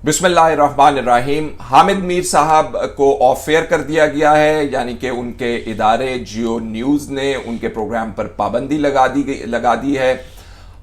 बिस्मिल्लाहिर्रहमानिर्रहीम। हामिद मीर साहब को ऑफ एयर कर दिया गया है, यानी कि उनके इदारे जियो न्यूज़ ने उनके प्रोग्राम पर पाबंदी लगा दी है।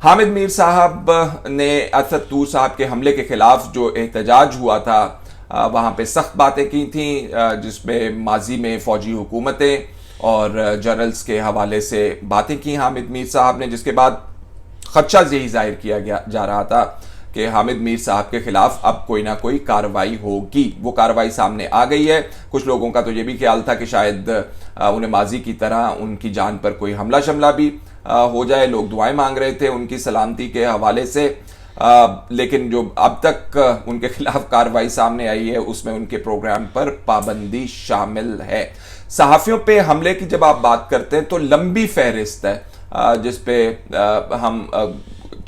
हामिद मीर साहब ने असद तूर साहब के हमले के खिलाफ जो एहतजाज हुआ था वहाँ पे सख्त बातें की थी, जिसमें माजी में फ़ौजी हुकूमतें और जनरल्स के हवाले से बातें की हामिद मीर साहब ने, जिसके बाद खदशा यही जाहिर किया जा रहा था कि हामिद मीर साहब के खिलाफ अब कोई ना कोई कार्रवाई होगी। वो कार्रवाई सामने आ गई है। कुछ लोगों का तो ये भी ख्याल था कि शायद उन्हें माजी की तरह उनकी जान पर कोई हमला शमला भी हो जाए। लोग दुआएं मांग रहे थे उनकी सलामती के हवाले से, लेकिन जो अब तक उनके खिलाफ कार्रवाई सामने आई है उसमें उनके प्रोग्राम पर पाबंदी शामिल है। सहाफ़ियों पे हमले की जब आप बात करते हैं तो लंबी फहरिस्त है, जिस पे हम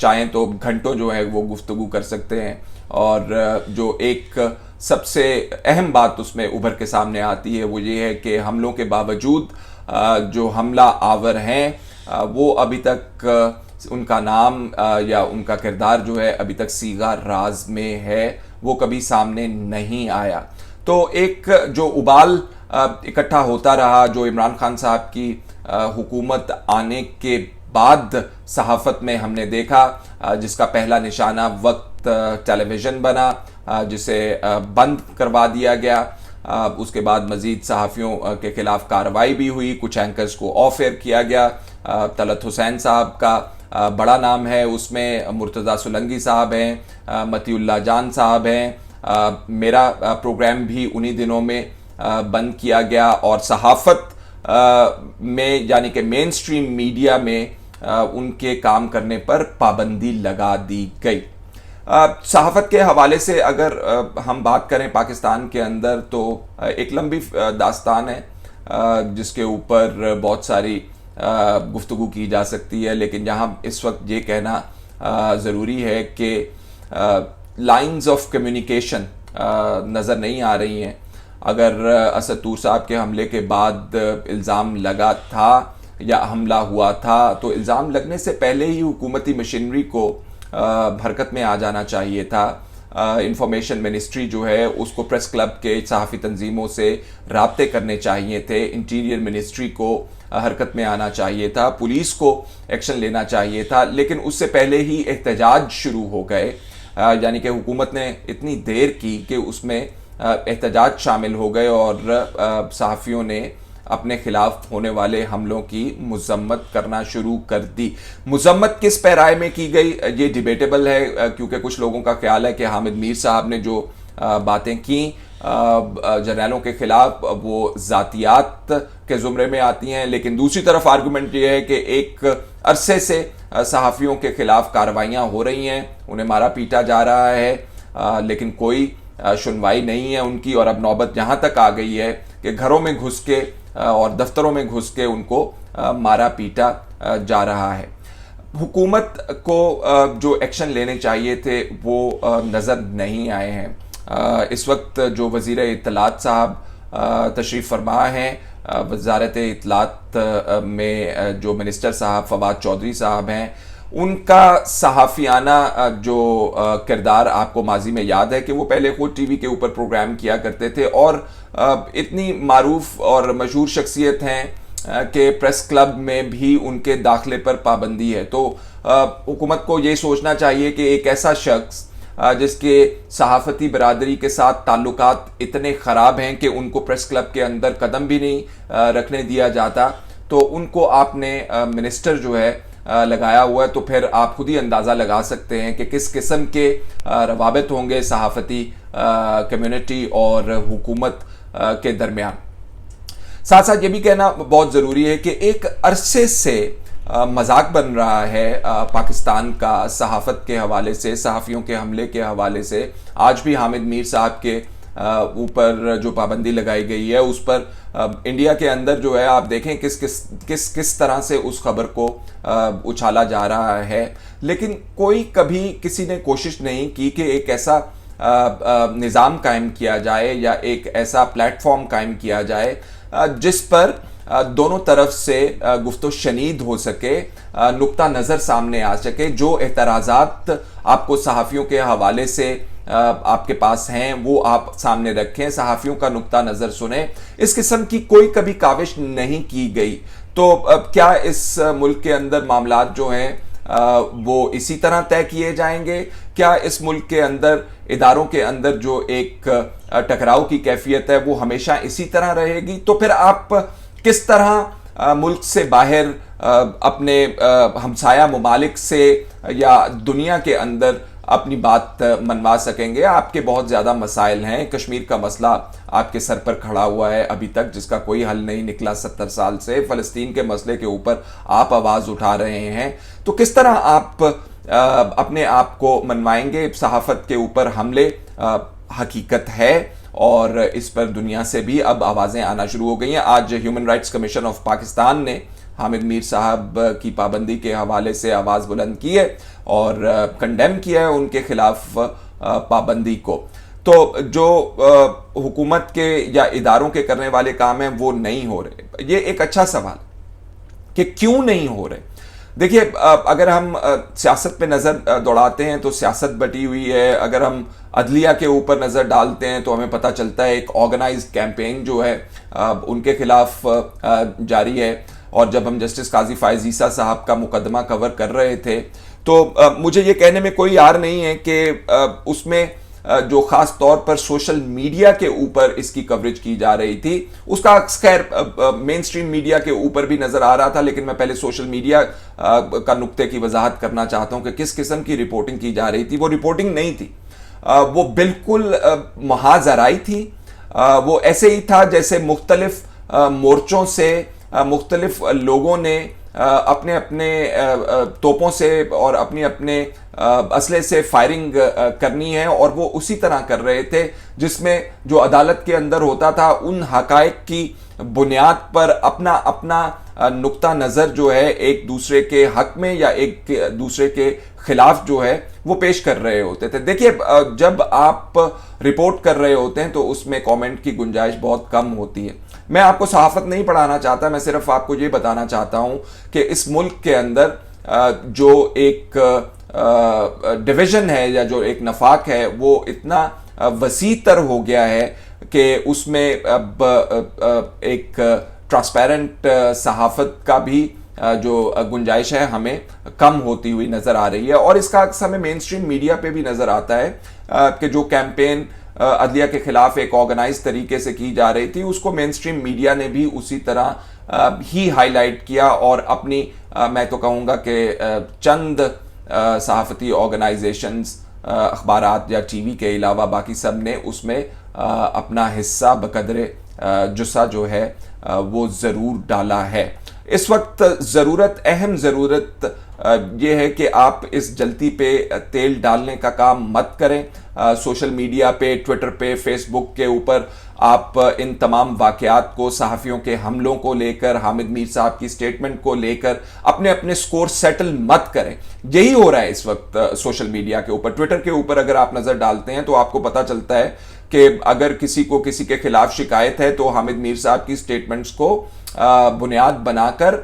चाहें तो घंटों जो है वो गुफ्तगू कर सकते हैं। और जो एक सबसे अहम बात उसमें उभर के सामने आती है वो ये है कि हमलों के बावजूद जो हमला आवर हैं वो अभी तक उनका नाम या उनका किरदार जो है अभी तक सीगा राज में है, वो कभी सामने नहीं आया। तो एक जो उबाल इकट्ठा होता रहा, जो इमरान खान साहब की हुकूमत आने के बाद सहाफ़त में हमने देखा, जिसका पहला निशाना वक्त टेलीविज़न बना, जिसे बंद करवा दिया गया। उसके बाद मज़ीद सहाफ़ियों के ख़िलाफ़ कार्रवाई भी हुई, कुछ एंकर्स को ऑफ एयर किया गया। तलत हुसैन साहब का बड़ा नाम है उसमें, मुर्तज़ा सुलंगी साहब हैं, मतीउल्लाह जान साहब हैं। मेरा प्रोग्राम भी उन्हीं दिनों में बंद किया गया और सहाफ़त में यानी कि मेन स्ट्रीम मीडिया में उनके काम करने पर पाबंदी लगा दी गई। सहाफ़त के हवाले से अगर हम बात करें पाकिस्तान के अंदर तो एक लंबी दास्तान है, जिसके ऊपर बहुत सारी गुफ्तगू की जा सकती है, लेकिन यहाँ इस वक्त ये कहना ज़रूरी है कि लाइंस ऑफ कम्युनिकेशन नज़र नहीं आ रही हैं। अगर असद तूर साहब के हमले के बाद इल्ज़ाम लगा था या हमला हुआ था तो इल्ज़ाम लगने से पहले ही हुकूमती मशीनरी को हरकत में आ जाना चाहिए था। इंफॉर्मेशन मिनिस्ट्री जो है उसको प्रेस क्लब के सहाफ़ी तंजीमों से राब्ते करने चाहिए थे, इंटीरियर मिनिस्ट्री को हरकत में आना चाहिए था, पुलिस को एक्शन लेना चाहिए था, लेकिन उससे पहले ही एहतजाज शुरू हो गए। यानी कि हुकूमत ने इतनी देर की कि उसमें एहतजाज शामिल हो गए और सहाफ़ियों ने अपने खिलाफ होने वाले हमलों की मजम्मत करना शुरू कर दी। मजम्मत किस पैराए में की गई ये डिबेटेबल है, क्योंकि कुछ लोगों का ख्याल है कि हामिद मीर साहब ने जो बातें की जर्नलों के खिलाफ वो ज़ातियात के ज़ुमरे में आती हैं, लेकिन दूसरी तरफ आर्गूमेंट ये है कि एक अरसे से सहाफ़ियों के खिलाफ कार्रवाइयाँ हो रही हैं, उन्हें मारा पीटा जा रहा है, लेकिन कोई सुनवाई नहीं है उनकी। और अब नौबत यहाँ तक आ गई है कि घरों में घुस के और दफ्तरों में घुस के उनको मारा पीटा जा रहा है। हुकूमत को जो एक्शन लेने चाहिए थे वो नज़र नहीं आए हैं। इस वक्त जो वज़ीर इत्तलात साहब तशरीफ़ फरमा हैं, वज़ारत इत्तलात में जो मिनिस्टर साहब फवाद चौधरी साहब हैं, उनका सहाफ़ियाना जो किरदार आपको माजी में याद है कि वो पहले खुद टीवी के ऊपर प्रोग्राम किया करते थे और इतनी मारूफ और मशहूर शख्सियत हैं कि प्रेस क्लब में भी उनके दाखिले पर पाबंदी है। तो हुकूमत को ये सोचना चाहिए कि एक ऐसा शख्स जिसके सहाफ़ती बरादरी के साथ ताल्लुकात इतने ख़राब हैं कि उनको प्रेस क्लब के अंदर कदम भी नहीं रखने दिया जाता, तो उनको आपने मिनिस्टर जो है लगाया हुआ है, तो फिर आप खुद ही अंदाज़ा लगा सकते हैं कि किस किस्म के रवाबित होंगे सहाफ़ती कम्युनिटी और हुकूमत के दरमियान। साथ साथ ये भी कहना बहुत ज़रूरी है कि एक अरसे से मजाक बन रहा है पाकिस्तान का सहाफ़त के हवाले से, सहाफ़ियों के हमले के हवाले से। आज भी हामिद मीर साहब के ऊपर जो पाबंदी लगाई गई है उस पर इंडिया के अंदर जो है आप देखें किस तरह से उस खबर को उछाला जा रहा है, लेकिन कोई कभी किसी ने कोशिश नहीं की कि एक ऐसा निज़ाम कायम किया जाए या एक ऐसा प्लेटफॉर्म कायम किया जाए जिस पर दोनों तरफ से गुफ्तो शनीद हो सके, नुक्ता नज़र सामने आ सके, जो एतराज़ात आपको सहाफ़ियों के हवाले से आपके पास हैं वो आप सामने रखें, सहाफ़ियों का नुक्ता नज़र सुने। इस किस्म की कोई कभी काविश नहीं की गई। तो क्या इस मुल्क के अंदर मामलात जो हैं वो इसी तरह तय किए जाएंगे? क्या इस मुल्क के अंदर इदारों के अंदर जो एक टकराव की कैफियत है वो हमेशा इसी तरह रहेगी? तो फिर आप किस तरह मुल्क से बाहर अपने हमसाया ममालिक से या दुनिया के अंदर अपनी बात मनवा सकेंगे? आपके बहुत ज़्यादा मसाइल हैं। कश्मीर का मसला आपके सर पर खड़ा हुआ है अभी तक, जिसका कोई हल नहीं निकला 70 साल से। फ़लस्तीन के मसले के ऊपर आप आवाज़ उठा रहे हैं। तो किस तरह आप अपने आप को मनवाएंगे? सहाफ़त के ऊपर हमले हकीकत है और इस पर दुनिया से भी अब आवाज़ें आना शुरू हो गई हैं। आज human rights commission of Pakistan ने हामिद मीर साहब की पाबंदी के हवाले से आवाज़ बुलंद की है और कंडेम किया है उनके खिलाफ पाबंदी को। तो जो हुकूमत के या इदारों के करने वाले काम हैं वो नहीं हो रहे। ये एक अच्छा सवाल कि क्यों नहीं हो रहे। देखिए, अगर हम सियासत पे नज़र दौड़ाते हैं तो सियासत बटी हुई है। अगर हम अदलिया के ऊपर नज़र डालते हैं तो हमें पता चलता है एक ऑर्गेनाइज्ड कैंपेन जो है उनके खिलाफ जारी है। और जब हम जस्टिस काजी फायज़ ईसा साहब का मुकदमा कवर कर रहे थे तो मुझे ये कहने में कोई यार नहीं है कि उसमें जो ख़ास तौर पर सोशल मीडिया के ऊपर इसकी कवरेज की जा रही थी, उसका खैर मेन स्ट्रीम मीडिया के ऊपर भी नज़र आ रहा था। लेकिन मैं पहले सोशल मीडिया का नुक्ते की वजाहत करना चाहता हूँ कि किस किस्म की रिपोर्टिंग की जा रही थी। वो रिपोर्टिंग नहीं थी, वो बिल्कुल महाजराई थी। वो ऐसे ही था जैसे मुख्तलिफ मोर्चों से मुख्तलिफ लोगों ने अपने अपने तोपों से और अपने अपने असले से फायरिंग करनी है और वो उसी तरह कर रहे थे जिसमें जो अदालत के अंदर होता था उन हकायक की बुनियाद पर अपना अपना नुक्ता नज़र जो है एक दूसरे के हक में या एक दूसरे के खिलाफ जो है वो पेश कर रहे होते थे। देखिए, जब आप रिपोर्ट कर रहे होते हैं तो उसमें कमेंट की गुंजाइश बहुत कम होती है। मैं आपको सहाफ़त नहीं पढ़ाना चाहता, मैं सिर्फ आपको ये बताना चाहता हूं कि इस मुल्क के अंदर जो एक डिवीज़न है या जो एक नफाक है वो इतना वसी तर हो गया है कि उसमें अब एक ट्रांसपेरेंट सहाफ़त का भी जो गुंजाइश है हमें कम होती हुई नज़र आ रही है। और इसका अक्सर हमें मेन स्ट्रीम मीडिया पे भी नज़र आता है कि जो कैंपेन अदलिया के खिलाफ एक ऑर्गेनाइज तरीके से की जा रही थी उसको मेन स्ट्रीम मीडिया ने भी उसी तरह ही हाईलाइट किया और अपनी मैं तो कहूँगा कि चंद सहाफ़ती ऑर्गेनाइजेशंस अखबारात या टीवी के अलावा बाकी सब ने उसमें अपना हिस्सा बकदरे जुस्सा जो है वो ज़रूर डाला है। इस वक्त ज़रूरत, अहम ज़रूरत ये है कि आप इस जलती पे तेल डालने का काम मत करें। सोशल मीडिया पे, ट्विटर पे, फेसबुक के ऊपर आप इन तमाम वाक़यात को, सहाफ़ियों के हमलों को लेकर, हामिद मीर साहब की स्टेटमेंट को लेकर अपने अपने स्कोर सेटल मत करें। यही हो रहा है इस वक्त सोशल मीडिया के ऊपर। ट्विटर के ऊपर अगर आप नज़र डालते हैं तो आपको पता चलता है कि अगर किसी को किसी के खिलाफ शिकायत है तो हामिद मीर साहब की स्टेटमेंट्स को बुनियाद बनाकर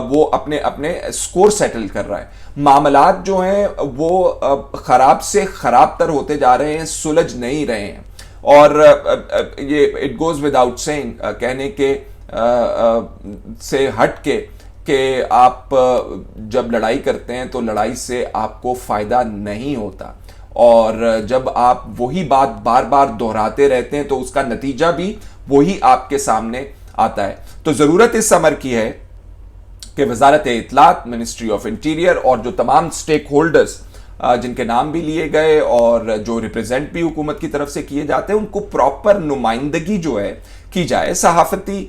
वो अपने अपने स्कोर सेटल कर रहा है। मामलात जो हैं वो ख़राब से ख़राब तर होते जा रहे हैं, सुलझ नहीं रहे हैं। और ये इट गोज़ विदाउट सेइंग, कहने के से हट के आप जब लड़ाई करते हैं तो लड़ाई से आपको फ़ायदा नहीं होता और जब आप वही बात बार बार दोहराते रहते हैं तो उसका नतीजा भी वही आपके सामने आता है। तो ज़रूरत इस अमर की है कि वजारत इत्तलात, मिनिस्ट्री ऑफ इंटीरियर और जो तमाम स्टेक होल्डर्स जिनके नाम भी लिए गए और जो रिप्रेजेंट भी हुकूमत की तरफ से किए जाते हैं उनको प्रॉपर नुमाइंदगी जो है की जाए। सहाफ़ती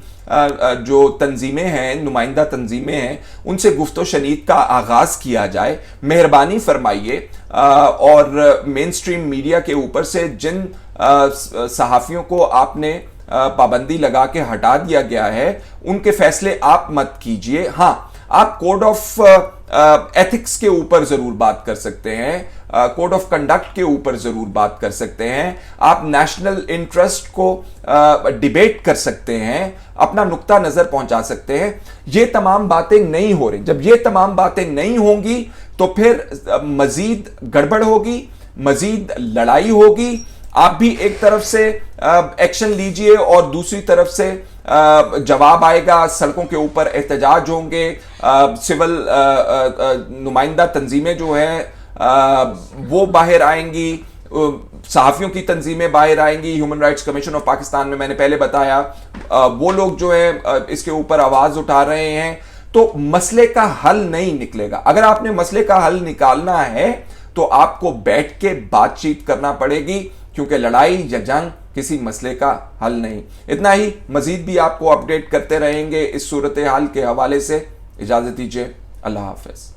जो तंजीमें हैं, नुमाइंदा तंजीमें हैं, उनसे गुफ्तो शनीद का आगाज़ किया जाए। मेहरबानी फरमाइए और मेन स्ट्रीम मीडिया के ऊपर से जिन सहाफ़ियों को आपने पाबंदी लगा के हटा दिया गया है उनके फैसले आप मत कीजिए। हाँ, आप कोड ऑफ एथिक्स के ऊपर जरूर बात कर सकते हैं, कोड ऑफ कंडक्ट के ऊपर जरूर बात कर सकते हैं, आप नेशनल इंटरेस्ट को डिबेट कर सकते हैं, अपना नुक्ता नजर पहुंचा सकते हैं। ये तमाम बातें नहीं हो रही। जब ये तमाम बातें नहीं होंगी तो फिर मजीद गड़बड़ होगी, मजीद लड़ाई होगी। आप भी एक तरफ से एक्शन लीजिए और दूसरी तरफ से जवाब आएगा, सड़कों के ऊपर एहतजाज होंगे, सिविल नुमाइंदा तंजीमें जो हैं वो बाहर आएंगी, सहाफियों की तंजीमें बाहर आएंगी। Human rights commission of Pakistan में मैंने पहले बताया वो लोग जो है इसके ऊपर आवाज उठा रहे हैं। तो मसले का हल नहीं निकलेगा। अगर आपने मसले का हल निकालना है तो आपको बैठ के बातचीत करना पड़ेगी, क्योंकि लड़ाई या जंग किसी मसले का हल नहीं। इतना ही, मजीद भी आपको अपडेट करते रहेंगे इस सूरत हाल के हवाले से। इजाजत दीजिए, अल्लाह हाफिज।